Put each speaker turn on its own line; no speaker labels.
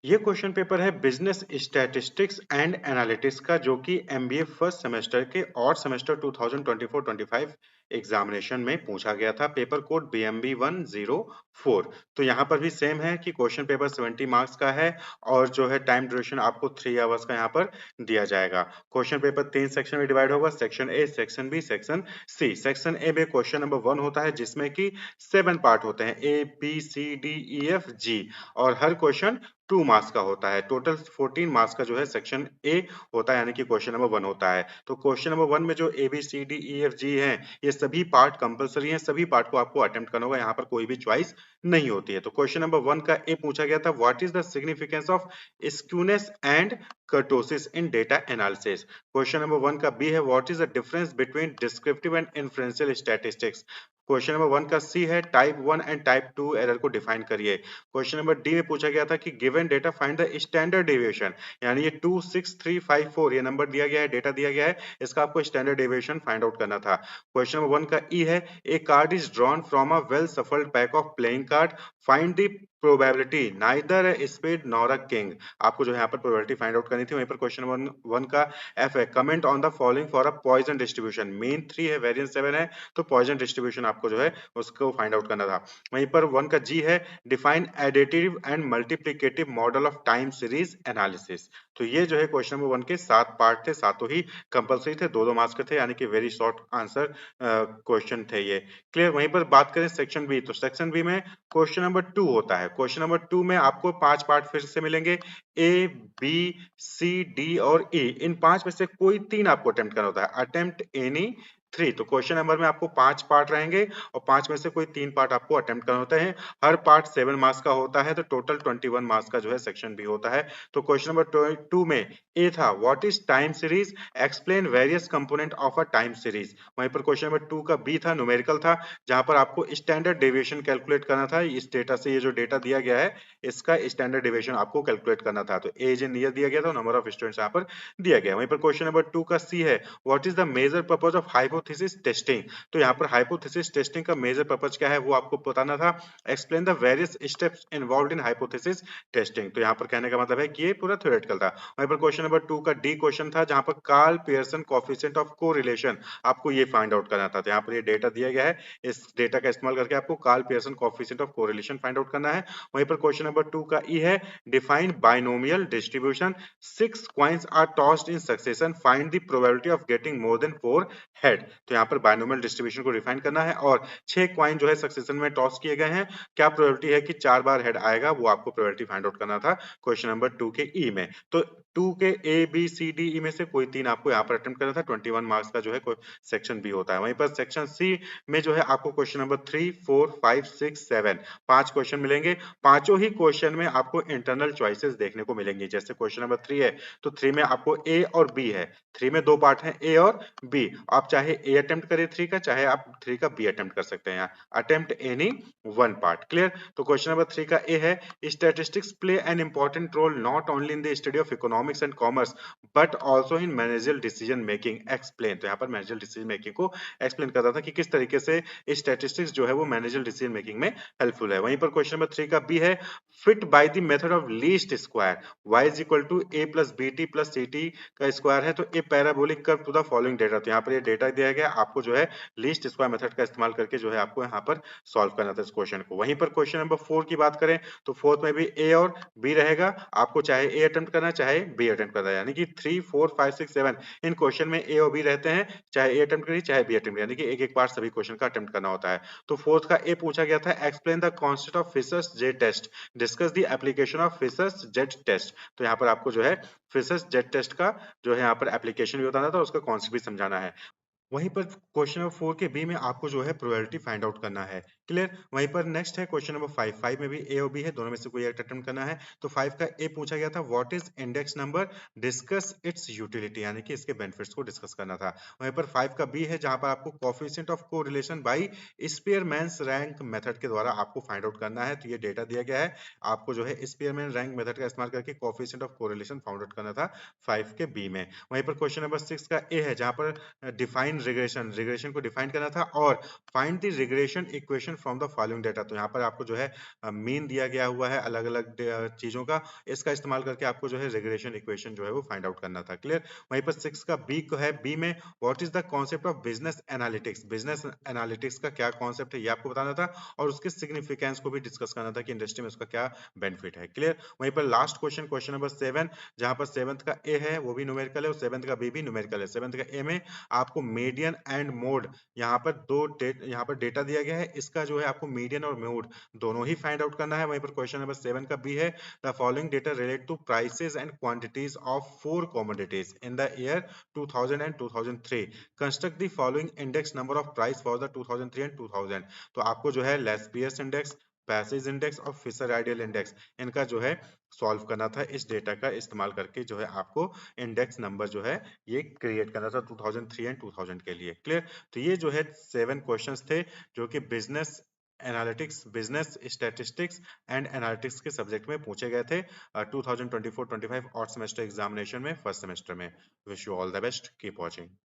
ये question paper है business statistics and analytics का, जो कि एमबीए फर्स्ट सेमेस्टर के और सेमेस्टर 2024-25 एग्जामिनेशन में पूछा गया था। Paper code BMB 104। तो यहाँ पर भी सेम है कि क्वेश्चन पेपर 70 मार्क्स का है और जो है टाइम ड्यूरेशन आपको 3 आवर्स का यहाँ पर दिया जाएगा। क्वेश्चन पेपर 3 सेक्शन में डिवाइड होगा, section A, section B, section C. Section A में क्वेश्चन नंबर 1 होता है जिसमें कि 7 पार्ट होते हैं, A B C D E F G, और हर क्वेश्चन 2 मार्क्स का होता है। टोटल 14 मार्क्स का जो है सेक्शन ए होता है, यानी कि क्वेश्चन नंबर 1 होता है। तो क्वेश्चन नंबर 1 में जो A B C D E F G हैं, ये सभी पार्ट कंपलसरी हैं, सभी पार्ट को आपको अटेम्प्ट करना होगा, यहाँ पर कोई भी चॉइस नहीं होती है। तो क्वेश्चन नंबर 1 का ए पूछा गया था, what is the significance of skewness and kurtosis in data analysis. Question number 1 का बी है, what is the difference between descriptive and inferential statistics. Question number 1 का सी है, टाइप 1 एंड टाइप 2 एरर को define करिए। Question number D में पूछा गया था कि given data find the standard deviation, यानी ये 26354 ये नंबर दिया गया है, डेटा दिया गया है, इसका आपको स्टैंडर्ड डेविएशन फाइंड आउट करना था। क्वेश्चन नंबर 1 का ई है, A card is drawn from a well shuffled pack of playing card, find the probability neither a spade nor a king. आपको जो है यहाँ पर प्रोबेबिलिटी फाइंड आउट करनी थी। वहीं पर क्वेश्चन नंबर 1 का एफ है, comment on the following for a Poisson distribution. Main 3 है, वेरिएंस 7 है, तो पॉइजन डिस्ट्रीब्यूशन आपको जो है उसको फाइंड आउट करना था। वहीं पर 1 का जी है, define additive and multiplicative model of time series analysis. तो ये जो है क्वेश्चन नंबर 1 के 7 पार्ट थे, सातों ही कंपलसरी थे, 2-2 मार्क्स के थे, यानी कि वेरी शॉर्ट आंसर क्वेश्चन थे ये। क्लियर। वहीं पर बात करें सेक्शन बी, तो सेक्शन बी में क्वेश्चन नंबर 2 होता है। क्वेश्चन नंबर 2 में आपको 5 पार्ट फिर से मिलेंगे, ए बी सी डी और ई। इन 5 में से कोई 3 आपको अटेम्प्ट करना होता है, अटेम्प्ट एनी 3। तो क्वेश्चन नंबर में आपको 5 पार्ट रहेंगे और 5 में से कोई 3 पार्ट आपको अटेम्प्ट करना होता है। हर पार्ट 7 मार्क्स का होता है, तो टोटल 21 मार्क्स का जो है सेक्शन बी होता है। तो क्वेश्चन नंबर 2 में ए था, what is time series, explain various component of a time series. वहीं पर क्वेश्चन नंबर 2 का बी था, न्यूमेरिकल था, जहां पर आपको स्टैंडर्ड डेविएशन कैलकुलेट करना था। इस डेटा से, ये जो डेटा दिया गया है, इसका स्टैंडर्ड डेविएशन आपको कैलकुलेट करना था। तो एज इन ईयर दिया गया था, नंबर ऑफ स्टूडेंट्स यहाँ पर दिया गया। वहीं पर क्वेश्चन नंबर 2 का सी है, what is the major purpose of hypothesis testing. तो यहाँ पर हाइपोथेसिस टेस्टिंग का मेजर पर्पज क्या है वो आपको बताना था। Explain the various steps involved in hypothesis testing. तो यहाँ पर कहने का मतलब है कि ये पूरा थ्योरेटिकल था। वहीं पर क्वेश्चन नंबर 2 का डी क्वेश्चन था, जहां पर Karl Pearson coefficient of correlation आपको ये फाइंड आउट करना था। तो यहाँ पर ये डेटा दिया गया है, इस डेटा का इस्तेमाल करके आपको Karl Pearson coefficient of correlation find out करना है। वहीं पर क्वेश्चन नंबर 2 का ई है, define binomial distribution, 6 coins are tossed in succession, find the probability of getting more than 4 head. तो यहाँ पर बाइनोमियल डिस्ट्रीब्यूशन को डिफाइन करना है और 6 क्वाइन जो है सक्सेशन में टॉस किए गए हैं, क्या प्रोबेबिलिटी है कि 4 बार हेड आएगा, वो आपको प्रोबेबिलिटी फाइंड आउट करना था क्वेश्चन नंबर 2 के ई में। तो 2 के ए बी सी डी ई में से कोई 3 आपको यहाँ पर अटेम्प्ट करना था। 21 मार्क्स का जो है सेक्शन बी होता है। वहीं पर सेक्शन सी में जो है आपको क्वेश्चन नंबर 3 4 5 6 7 5 क्वेश्चन मिलेंगे। पांचों ही क्वेश्चन में आपको इंटरनल चॉइसेस देखने को मिलेंगी। जैसे क्वेश्चन नंबर 3 है, तो 3 में आपको ए और बी है। 3 में 2 पार्ट हैं, ए और बी। आप चाहे ए अटेम्प्ट करें 3 का, चाहे आप 3 का बी अटेम्प्ट कर सकते हैं। Attempt any 1 part. क्लियर। तो क्वेश्चन नंबर 3 का ए है, statistics play an important role not only in the study of economics and commerce but also in managerial decision making, explain. तो यहाँ पर मैनेजरियल डिसीजन मेकिंग को explain कर रहा था कि किस तरीके से स्टैटिस्टिक्स जो है वो मैनेजरियल डिसीजन मेकिंग में हेल्पफुल है। वहीं पर क्वेश्चन नंबर 3 का बी है, fit by the method of least square, y is equal to a plus B T plus C T का स्क्वायर है, तो a parabolic curve to the following data. तो यहाँ पर ये डेटा दिया गया, आपको जो है लीस्ट स्क्वायर मेथड का इस्तेमाल करके जो है आपको यहाँ पर सॉल्व करना था इस क्वेश्चन को। वहीं पर क्वेश्चन नंबर 4 की बात करें, तो फोर्थ में भी ए और बी रहेगा, आपको चाहे ए अटेम्प्ट करना चाहे बी अटेम्प्ट करना है, यानी कि 3 4 5 6 7 इन क्वेश्चन में ए और बी रहते हैं, चाहे ए अटेम्प्ट करिए चाहे बी अटेम्प्ट, यानी कि एक एक बार सभी क्वेश्चन का अटेम्प्ट करना होता है। तो फोर्थ का ए पूछा गया था, explain the concept of Fisher's J test, discuss the application of Fisher's jet test. तो यहाँ पर आपको जो है फिशर्स जेट टेस्ट का जो है यहाँ पर एप्लीकेशन भी बताना था, उसका कॉन्सेप्ट भी समझाना है। वहीं पर क्वेश्चन नंबर 4 के बी में आपको जो है प्रोबेबिलिटी फाइंड आउट करना है। क्लियर। वहीं पर नेक्स्ट है क्वेश्चन नंबर 5। 5 में भी ए और बी है, दोनों में से कोई एक अटेम्प्ट करना है। तो 5 का ए पूछा गया था, what is index number, discuss it's utility, यानी कि इसके बेनिफिट्स को डिस्कस करना था। वहीं पर 5 का बी है, जहां पर आपको coefficient of correlation by Spearman rank method के द्वारा आपको फाइंड आउट करना है। तो ये डेटा दिया गया है, आपको जो है स्पीयरमैन रैंक मेथड का इस्तेमाल करके coefficient of correlation find out करना था 5 के बी में। वहीं पर क्वेश्चन नंबर 6 का ए है, जहां पर डिफाइन रिग्रेशन, रिग्रेशन को डिफाइन करना था और find the regression equation from the following data. तो यहाँ पर आपको जो है मीन दिया गया हुआ है अलग अलग चीजों का, इसका इस्तेमाल करके आपको जो है रिग्रेशन इक्वेशन जो है वो फाइंड आउट करना था। क्लियर। वहीं पर 6 का बी को है, बी में what is the concept of business analytics. Business analytics का क्या कॉन्सेप्ट है ये आपको बताना था, और उसके सिग्निफिकेंस को भी डिस्कस करना था कि इंडस्ट्री में उसका क्या बेनिफिट है। क्लियर। वहीं पर लास्ट क्वेश्चन, क्वेश्चन नंबर 7, जहां पर 7th का ए है वो भी न्यूमेरिकल है और 7th का बी भी न्यूमेरिकल है। 7th का ए में आपको मीडियन एंड मोड, यहाँ पर यहाँ पर डेटा दिया गया है, इसका जो है आपको मीडियन और मोड दोनों ही फाइंड आउट करना है। वहीं पर क्वेश्चन नंबर 7 का बी है, the following data relate to prices and quantities of 4 commodities in the year 2000 and 2003, construct the following index number of price for the 2003 and 2000। तो आपको जो है लेस्पियस इंडेक्स, पैसेज इंडेक्स और Fisher ideal index, इनका जो है solve करना था। इस डेटा का इस्तेमाल करके जो है आपको इंडेक्स नंबर जो है ये क्रिएट करना था 2003 एंड 2000 के लिए। क्लियर। तो ये जो है 7 क्वेश्चंस थे जो कि business analytics, business statistics and analytics के सब्जेक्ट में पूछे गए थे 2024-25 और सेमेस्टर एग्जामिनेशन में, फर्स्ट सेमेस्टर में। Wish you all the best, keep watching.